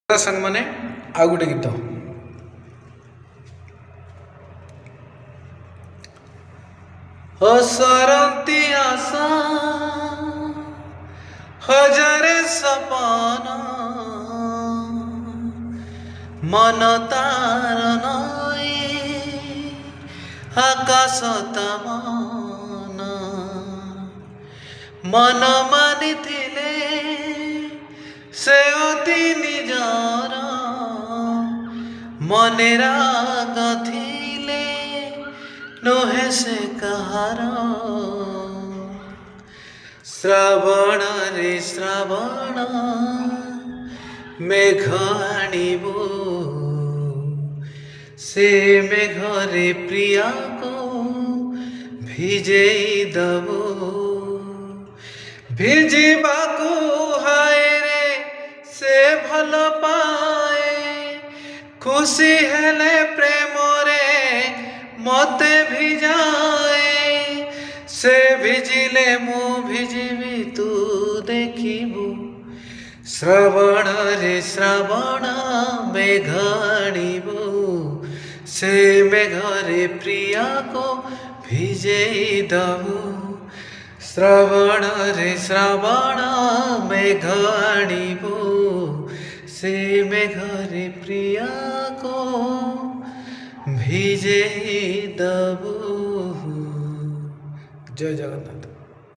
संग माने आउ गोटे गीत सरती आशा हजारे सपना मन तार नई आकाश तमन मन मानी से अति निजार मने राग थिले नोहे से कहार श्रावण रे श्रावण मेघ आणिबो से मेघ रे प्रिया को भिजेई दबो भिजिबाकू हाय रे से भल पाए खुशी हेले प्रेम रे मते भिजाए से भिजिले मु भिजिबी तू देखिबू श्रावण रे श्रावण मेघ आणिबू से मेघ रे प्रिया को भिजेई दबू श्रावण रे श्रावण मेघ आणिबू से मेघ रे प्रिया को भिजेई दबू। जय जगन्नाथ।